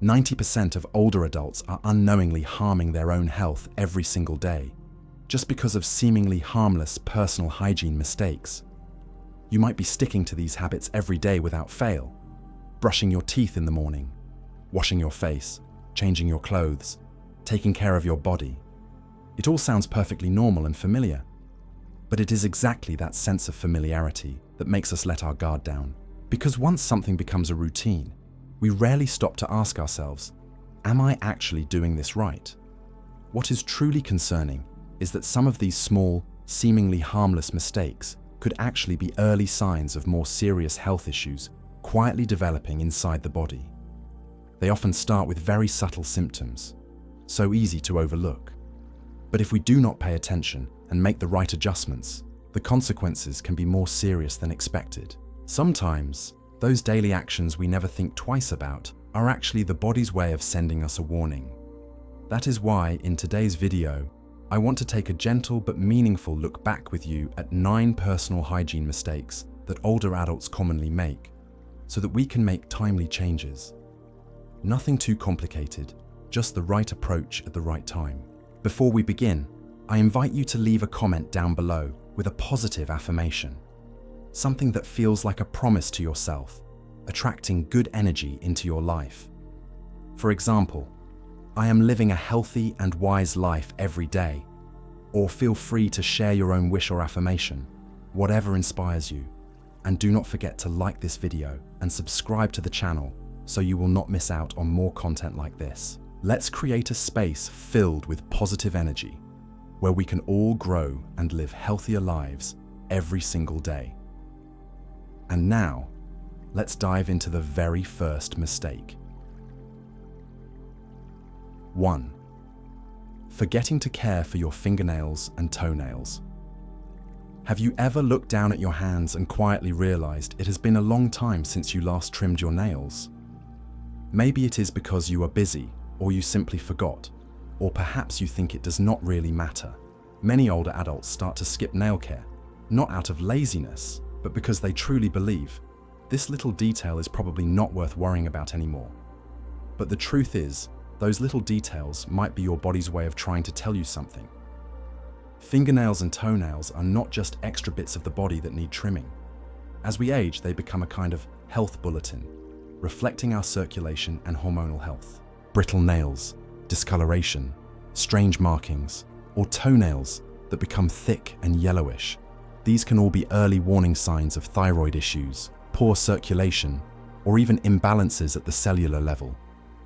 90% of older adults are unknowingly harming their own health every single day, just because of seemingly harmless personal hygiene mistakes. You might be sticking to these habits every day without fail. Brushing your teeth in the morning, washing your face, changing your clothes, taking care of your body. It all sounds perfectly normal and familiar, but it is exactly that sense of familiarity that makes us let our guard down. Because once something becomes a routine, we rarely stop to ask ourselves, am I actually doing this right? What is truly concerning is that some of these small, seemingly harmless mistakes could actually be early signs of more serious health issues quietly developing inside the body. They often start with very subtle symptoms, so easy to overlook. But if we do not pay attention and make the right adjustments, the consequences can be more serious than expected. Sometimes, those daily actions we never think twice about are actually the body's way of sending us a warning. That is why, in today's video, I want to take a gentle but meaningful look back with you at 9 personal hygiene mistakes that older adults commonly make, so that we can make timely changes. Nothing too complicated, just the right approach at the right time. Before we begin, I invite you to leave a comment down below with a positive affirmation. Something that feels like a promise to yourself, attracting good energy into your life. For example, I am living a healthy and wise life every day. Or feel free to share your own wish or affirmation, whatever inspires you. And do not forget to like this video and subscribe to the channel so you will not miss out on more content like this. Let's create a space filled with positive energy, where we can all grow and live healthier lives every single day. And now, let's dive into the very first mistake. 1. Forgetting to care for your fingernails and toenails. Have you ever looked down at your hands and quietly realized it has been a long time since you last trimmed your nails? Maybe it is because you are busy, or you simply forgot, or perhaps you think it does not really matter. Many older adults start to skip nail care, not out of laziness, but because they truly believe this little detail is probably not worth worrying about anymore. But the truth is, those little details might be your body's way of trying to tell you something. Fingernails and toenails are not just extra bits of the body that need trimming. As we age, they become a kind of health bulletin, reflecting our circulation and hormonal health. Brittle nails, discoloration, strange markings, or toenails that become thick and yellowish. These can all be early warning signs of thyroid issues, poor circulation, or even imbalances at the cellular level.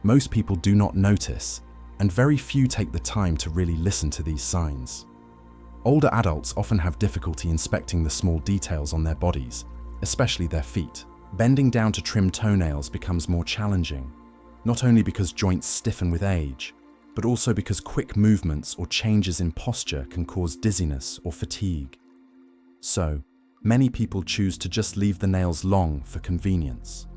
Most people do not notice, and very few take the time to really listen to these signs. Older adults often have difficulty inspecting the small details on their bodies, especially their feet. Bending down to trim toenails becomes more challenging, not only because joints stiffen with age, but also because quick movements or changes in posture can cause dizziness or fatigue. So, many people choose to just leave the nails long for convenience.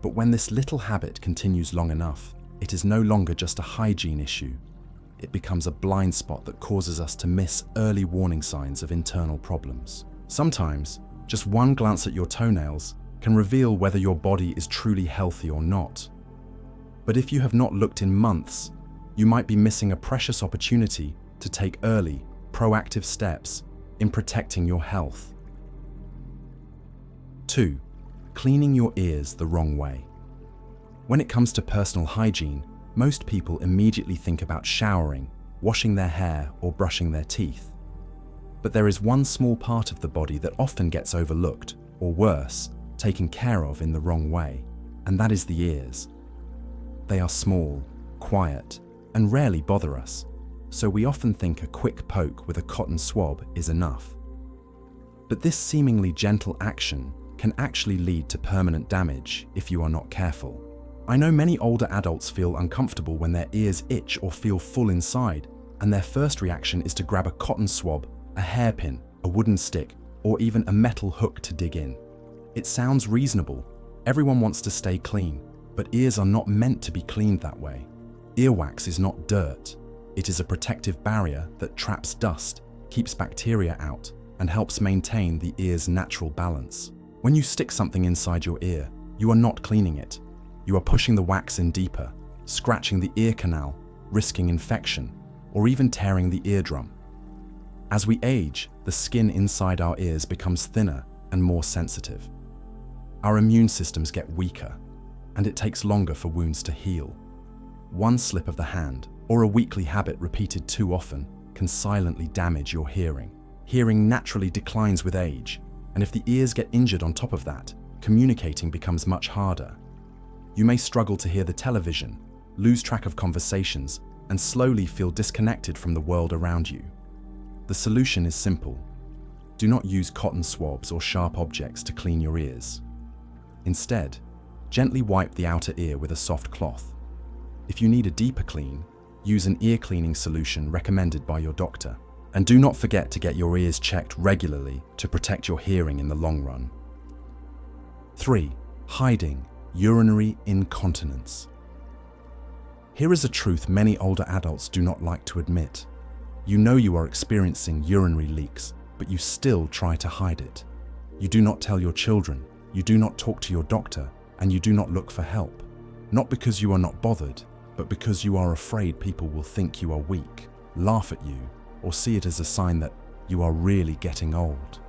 But when this little habit continues long enough, it is no longer just a hygiene issue. It becomes a blind spot that causes us to miss early warning signs of internal problems. Sometimes, just one glance at your toenails can reveal whether your body is truly healthy or not. But if you have not looked in months, you might be missing a precious opportunity to take early, proactive steps in protecting your health. 2. Cleaning your ears the wrong way. When it comes to personal hygiene, most people immediately think about showering, washing their hair, or brushing their teeth. But there is one small part of the body that often gets overlooked, or worse, taken care of in the wrong way, and that is the ears. They are small, quiet, and rarely bother us, so we often think a quick poke with a cotton swab is enough. But this seemingly gentle action can actually lead to permanent damage if you are not careful. I know many older adults feel uncomfortable when their ears itch or feel full inside, and their first reaction is to grab a cotton swab, a hairpin, a wooden stick, or even a metal hook to dig in. It sounds reasonable. Everyone wants to stay clean, but ears are not meant to be cleaned that way. Earwax is not dirt. It is a protective barrier that traps dust, keeps bacteria out, and helps maintain the ear's natural balance. When you stick something inside your ear, you are not cleaning it. You are pushing the wax in deeper, scratching the ear canal, risking infection, or even tearing the eardrum. As we age, the skin inside our ears becomes thinner and more sensitive. Our immune systems get weaker, and it takes longer for wounds to heal. One slip of the hand, or a weekly habit repeated too often, can silently damage your hearing. Hearing naturally declines with age, and if the ears get injured on top of that, communicating becomes much harder. You may struggle to hear the television, lose track of conversations, and slowly feel disconnected from the world around you. The solution is simple. Do not use cotton swabs or sharp objects to clean your ears. Instead, gently wipe the outer ear with a soft cloth. If you need a deeper clean, use an ear cleaning solution recommended by your doctor. And do not forget to get your ears checked regularly to protect your hearing in the long run. 3. Hiding urinary incontinence. Here is a truth many older adults do not like to admit. You know you are experiencing urinary leaks, but you still try to hide it. You do not tell your children, you do not talk to your doctor, and you do not look for help. Not because you are not bothered, but because you are afraid people will think you are weak, laugh at you, or see it as a sign that you are really getting old.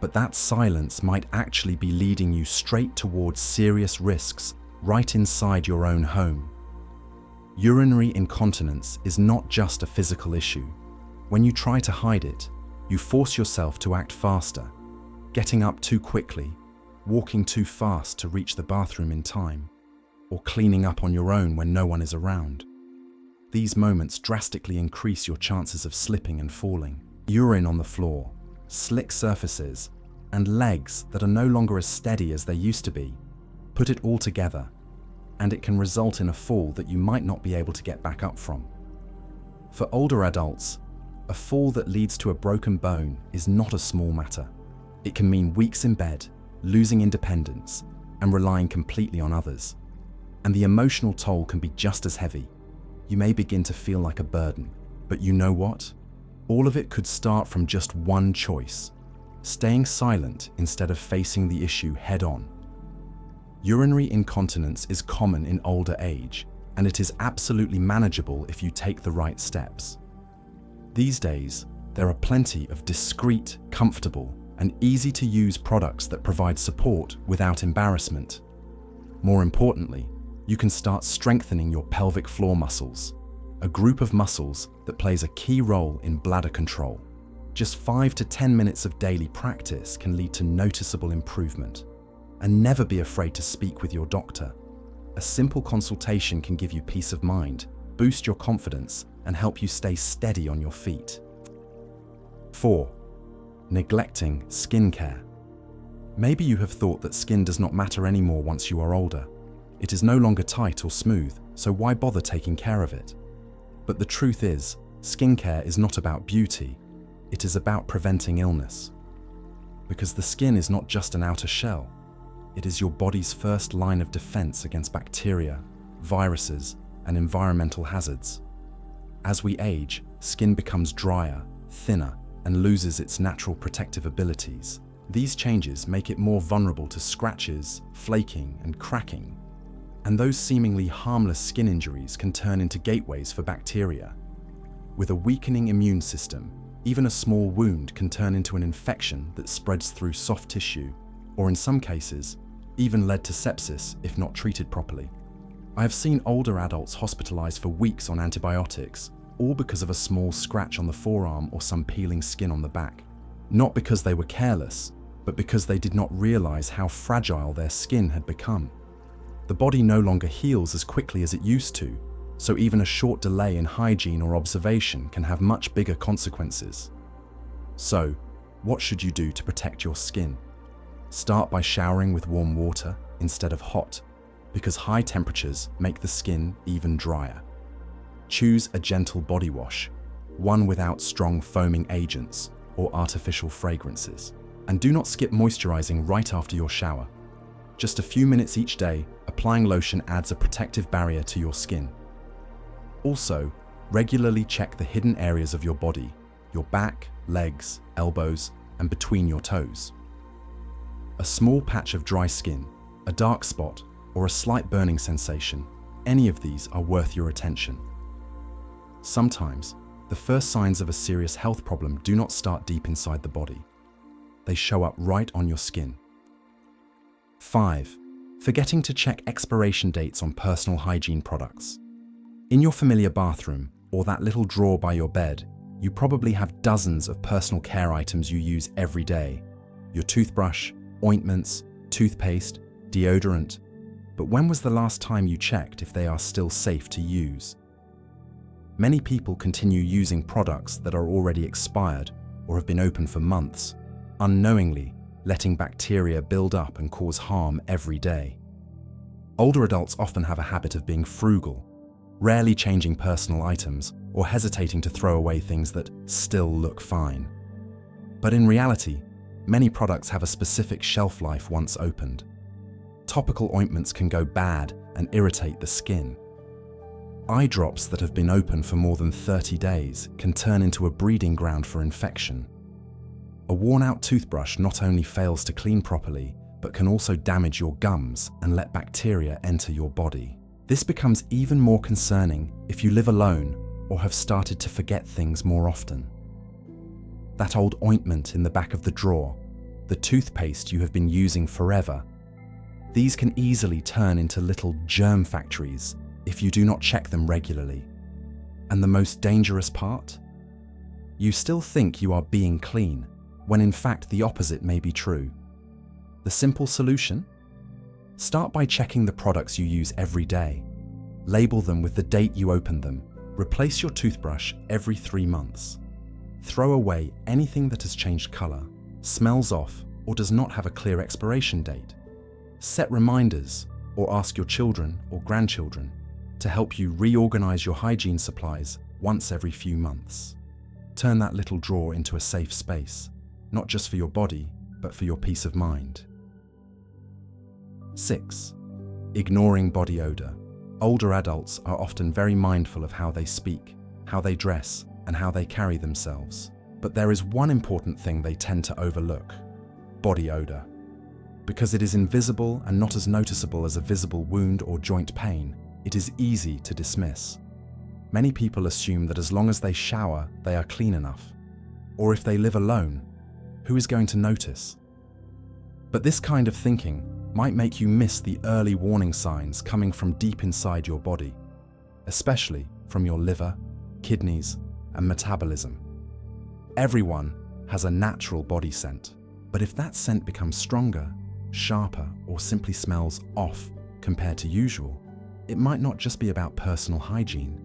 But that silence might actually be leading you straight towards serious risks right inside your own home. Urinary incontinence is not just a physical issue. When you try to hide it, you force yourself to act faster, getting up too quickly, walking too fast to reach the bathroom in time, or cleaning up on your own when no one is around. These moments drastically increase your chances of slipping and falling. Urine on the floor, slick surfaces, and legs that are no longer as steady as they used to be. Put it all together, and it can result in a fall that you might not be able to get back up from. For older adults, a fall that leads to a broken bone is not a small matter. It can mean weeks in bed, losing independence, and relying completely on others. And the emotional toll can be just as heavy. You may begin to feel like a burden, but you know what? All of it could start from just one choice: staying silent instead of facing the issue head-on. Urinary incontinence is common in older age, and it is absolutely manageable if you take the right steps. These days, there are plenty of discreet, comfortable, and easy-to-use products that provide support without embarrassment. More importantly, you can start strengthening your pelvic floor muscles, a group of muscles that plays a key role in bladder control. Just 5 to 10 minutes of daily practice can lead to noticeable improvement. And never be afraid to speak with your doctor. A simple consultation can give you peace of mind, boost your confidence, and help you stay steady on your feet. 4. Neglecting skincare. Maybe you have thought that skin does not matter anymore once you are older. It is no longer tight or smooth, so why bother taking care of it? But the truth is, skincare is not about beauty. It is about preventing illness. Because the skin is not just an outer shell. It is your body's first line of defense against bacteria, viruses, and environmental hazards. As we age, skin becomes drier, thinner, and loses its natural protective abilities. These changes make it more vulnerable to scratches, flaking, and cracking. And those seemingly harmless skin injuries can turn into gateways for bacteria. With a weakening immune system, even a small wound can turn into an infection that spreads through soft tissue, or in some cases, even led to sepsis if not treated properly. I have seen older adults hospitalized for weeks on antibiotics, all because of a small scratch on the forearm or some peeling skin on the back. Not because they were careless, but because they did not realize how fragile their skin had become. The body no longer heals as quickly as it used to, so even a short delay in hygiene or observation can have much bigger consequences. So, what should you do to protect your skin? Start by showering with warm water instead of hot, because high temperatures make the skin even drier. Choose a gentle body wash, one without strong foaming agents or artificial fragrances. And do not skip moisturizing right after your shower. Just a few minutes each day, applying lotion adds a protective barrier to your skin. Also, regularly check the hidden areas of your body, your back, legs, elbows, and between your toes. A small patch of dry skin, a dark spot, or a slight burning sensation any of these are worth your attention. Sometimes, the first signs of a serious health problem do not start deep inside the body. They show up right on your skin. 5. Forgetting to check expiration dates on personal hygiene products. In your familiar bathroom or that little drawer by your bed, you probably have dozens of personal care items you use every day. Your toothbrush, ointments, toothpaste, deodorant. But when was the last time you checked if they are still safe to use? Many people continue using products that are already expired or have been open for months, unknowingly letting bacteria build up and cause harm every day. Older adults often have a habit of being frugal, rarely changing personal items or hesitating to throw away things that still look fine. But in reality, many products have a specific shelf life once opened. Topical ointments can go bad and irritate the skin. Eye drops that have been open for more than 30 days can turn into a breeding ground for infection. A worn-out toothbrush not only fails to clean properly, but can also damage your gums and let bacteria enter your body. This becomes even more concerning if you live alone or have started to forget things more often. That old ointment in the back of the drawer, the toothpaste you have been using forever, these can easily turn into little germ factories if you do not check them regularly. And the most dangerous part? You still think you are being clean, when in fact the opposite may be true. The simple solution? Start by checking the products you use every day. Label them with the date you opened them. Replace your toothbrush every 3 months. Throw away anything that has changed color, smells off, or does not have a clear expiration date. Set reminders, or ask your children or grandchildren to help you reorganize your hygiene supplies once every few months. Turn that little drawer into a safe space, not just for your body, but for your peace of mind. 6. Ignoring body odor. Older adults are often very mindful of how they speak, how they dress, and how they carry themselves. But there is one important thing they tend to overlook: body odor. Because it is invisible and not as noticeable as a visible wound or joint pain, it is easy to dismiss. Many people assume that as long as they shower, they are clean enough. Or if they live alone, who is going to notice? But this kind of thinking might make you miss the early warning signs coming from deep inside your body, especially from your liver, kidneys, and metabolism. Everyone has a natural body scent, but if that scent becomes stronger, sharper, or simply smells off compared to usual, it might not just be about personal hygiene.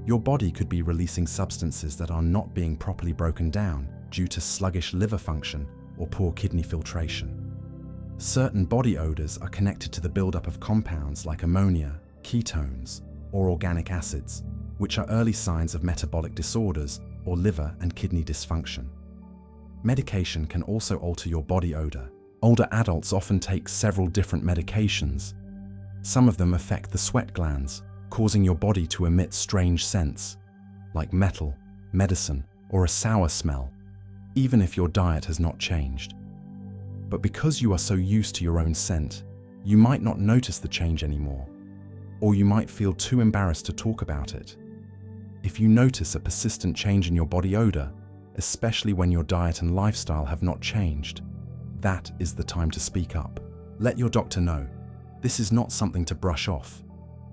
Your body could be releasing substances that are not being properly broken down due to sluggish liver function or poor kidney filtration. Certain body odors are connected to the buildup of compounds like ammonia, ketones, or organic acids, which are early signs of metabolic disorders or liver and kidney dysfunction. Medication can also alter your body odor. Older adults often take several different medications. Some of them affect the sweat glands, causing your body to emit strange scents, like metal, medicine, or a sour smell, even if your diet has not changed. But because you are so used to your own scent, you might not notice the change anymore, or you might feel too embarrassed to talk about it. If you notice a persistent change in your body odor, especially when your diet and lifestyle have not changed, that is the time to speak up. Let your doctor know. This is not something to brush off.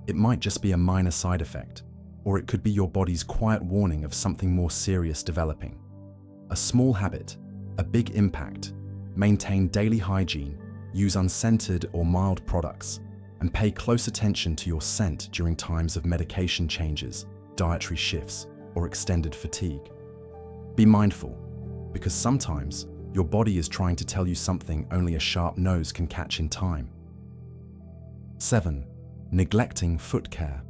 It might just be a minor side effect, or it could be your body's quiet warning of something more serious developing. A small habit, a big impact. Maintain daily hygiene, use unscented or mild products, and pay close attention to your scent during times of medication changes, dietary shifts, or extended fatigue. Be mindful, because sometimes your body is trying to tell you something only a sharp nose can catch in time. 7. Neglecting foot care.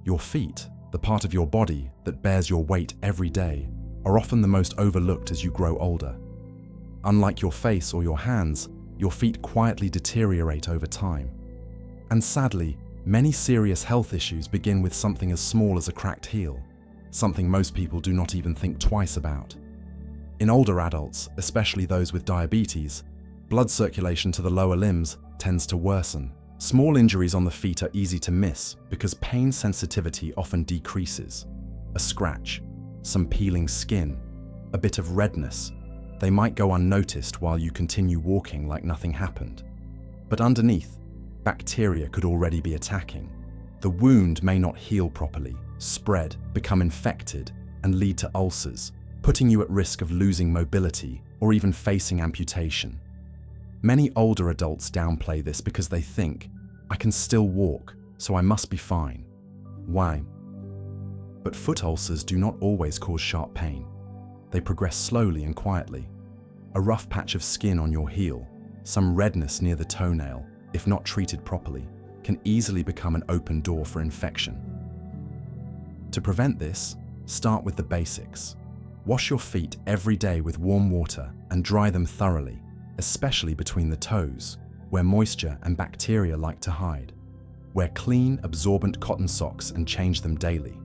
Your feet, the part of your body that bears your weight every day, are often the most overlooked as you grow older. Unlike your face or your hands, your feet quietly deteriorate over time. And sadly, many serious health issues begin with something as small as a cracked heel, something most people do not even think twice about. In older adults, especially those with diabetes, blood circulation to the lower limbs tends to worsen, Small injuries on the feet are easy to miss because pain sensitivity often decreases. A scratch, some peeling skin, a bit of redness, they might go unnoticed while you continue walking like nothing happened. But underneath, bacteria could already be attacking. The wound may not heal properly, spread, become infected, and lead to ulcers, putting you at risk of losing mobility or even facing amputation. Many older adults downplay this because they think, I can still walk, so I must be fine. Why? But foot ulcers do not always cause sharp pain. They progress slowly and quietly. A rough patch of skin on your heel, some redness near the toenail, if not treated properly, can easily become an open door for infection. To prevent this, start with the basics. Wash your feet every day with warm water and dry them thoroughly, especially between the toes, where moisture and bacteria like to hide. Wear clean, absorbent cotton socks and change them daily.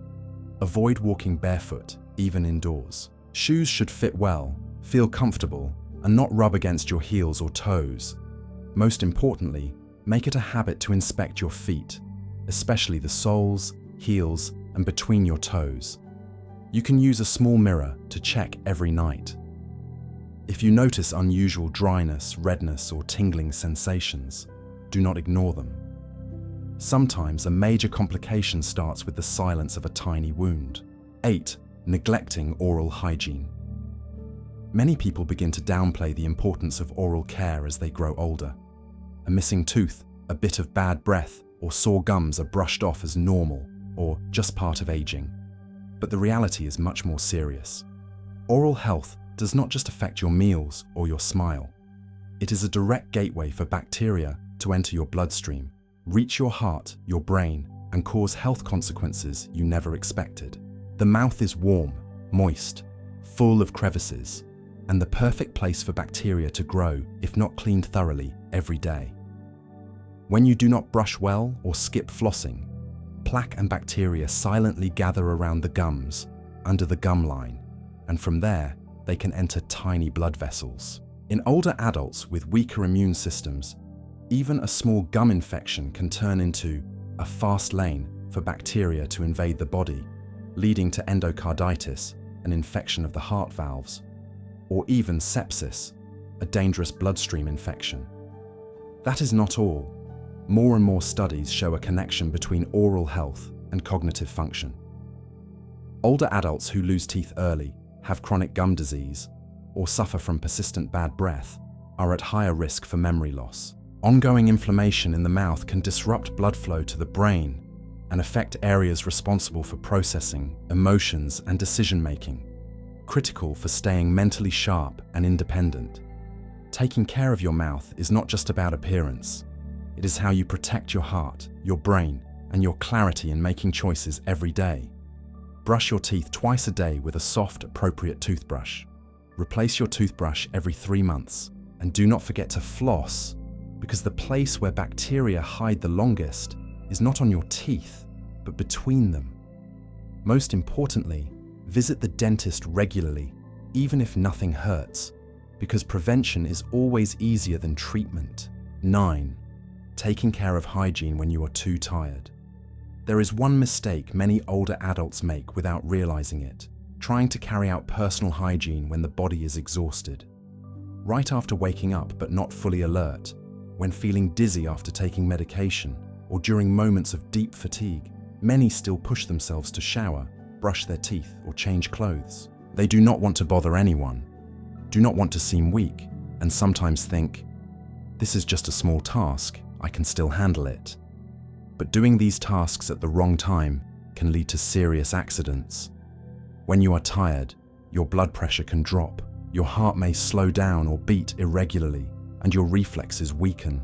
Avoid walking barefoot, even indoors. Shoes should fit well, feel comfortable, and not rub against your heels or toes. Most importantly, make it a habit to inspect your feet, especially the soles, heels, and between your toes. You can use a small mirror to check every night. If you notice unusual dryness, redness, or tingling sensations, do not ignore them. Sometimes a major complication starts with the silence of a tiny wound. 8. Neglecting oral hygiene. Many people begin to downplay the importance of oral care as they grow older. A missing tooth, a bit of bad breath, or sore gums are brushed off as normal or just part of aging. But the reality is much more serious. Oral health does not just affect your meals or your smile. It is a direct gateway for bacteria to enter your bloodstream, reach your heart, your brain, and cause health consequences you never expected. The mouth is warm, moist, full of crevices, and the perfect place for bacteria to grow if not cleaned thoroughly every day. When you do not brush well or skip flossing, plaque and bacteria silently gather around the gums, under the gum line, and from there, they can enter tiny blood vessels. In older adults with weaker immune systems, even a small gum infection can turn into a fast lane for bacteria to invade the body, leading to endocarditis, an infection of the heart valves, or even sepsis, a dangerous bloodstream infection. That is not all. More and more studies show a connection between oral health and cognitive function. Older adults who lose teeth early, have chronic gum disease, or suffer from persistent bad breath are at higher risk for memory loss. Ongoing inflammation in the mouth can disrupt blood flow to the brain and affect areas responsible for processing, emotions, and decision-making, critical for staying mentally sharp and independent. Taking care of your mouth is not just about appearance. It is how you protect your heart, your brain, and your clarity in making choices every day. Brush your teeth twice a day with a soft, appropriate toothbrush. Replace your toothbrush every 3 months, and do not forget to floss, because the place where bacteria hide the longest is not on your teeth, but between them. Most importantly, visit the dentist regularly, even if nothing hurts, because prevention is always easier than treatment. 9. Taking care of hygiene when you are too tired. There is one mistake many older adults make without realizing it: trying to carry out personal hygiene when the body is exhausted. Right after waking up but not fully alert, when feeling dizzy after taking medication, or during moments of deep fatigue, many still push themselves to shower, brush their teeth, or change clothes. They do not want to bother anyone, do not want to seem weak, and sometimes think, "This is just a small task, I can still handle it." But doing these tasks at the wrong time can lead to serious accidents. When you are tired, your blood pressure can drop, your heart may slow down or beat irregularly, and your reflexes weaken.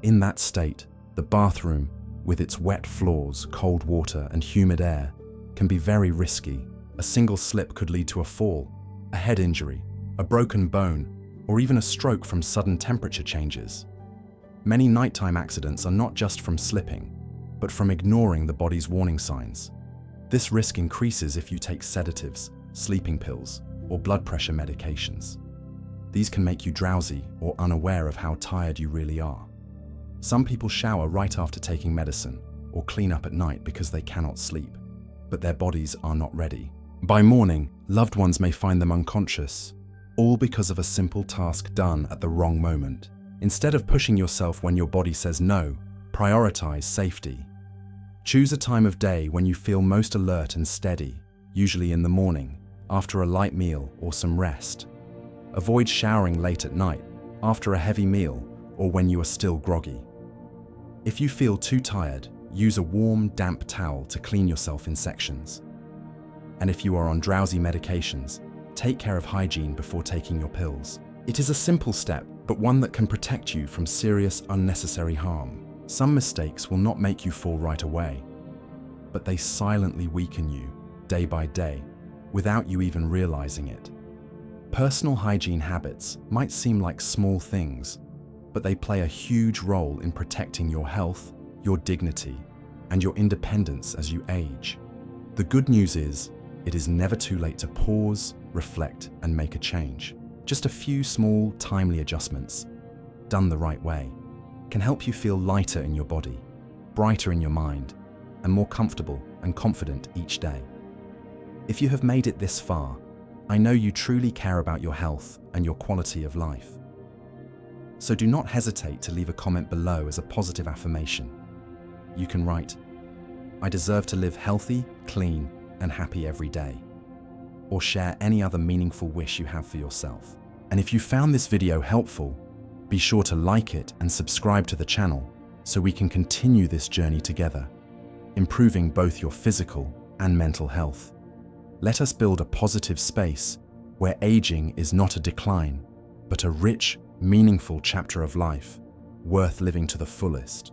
In that state, the bathroom, with its wet floors, cold water, and humid air, can be very risky. A single slip could lead to a fall, a head injury, a broken bone, or even a stroke from sudden temperature changes. Many nighttime accidents are not just from slipping, but from ignoring the body's warning signs. This risk increases if you take sedatives, sleeping pills, or blood pressure medications. These can make you drowsy or unaware of how tired you really are. Some people shower right after taking medicine or clean up at night because they cannot sleep, but their bodies are not ready. By morning, loved ones may find them unconscious, all because of a simple task done at the wrong moment. Instead of pushing yourself when your body says no, prioritize safety. Choose a time of day when you feel most alert and steady, usually in the morning, after a light meal or some rest. Avoid showering late at night, after a heavy meal, or when you are still groggy. If you feel too tired, use a warm, damp towel to clean yourself in sections. And if you are on drowsy medications, take care of hygiene before taking your pills. It is a simple step, but one that can protect you from serious, unnecessary harm. Some mistakes will not make you fall right away, but they silently weaken you, day by day, without you even realizing it. Personal hygiene habits might seem like small things, but they play a huge role in protecting your health, your dignity, and your independence as you age. The good news is, it is never too late to pause, reflect, and make a change. Just a few small, timely adjustments, done the right way, can help you feel lighter in your body, brighter in your mind, and more comfortable and confident each day. If you have made it this far, I know you truly care about your health and your quality of life. So do not hesitate to leave a comment below as a positive affirmation. You can write, "I deserve to live healthy, clean, and happy every day." Or share any other meaningful wish you have for yourself. And if you found this video helpful, be sure to like it and subscribe to the channel so we can continue this journey together, improving both your physical and mental health. Let us build a positive space where aging is not a decline, but a rich, meaningful chapter of life, worth living to the fullest.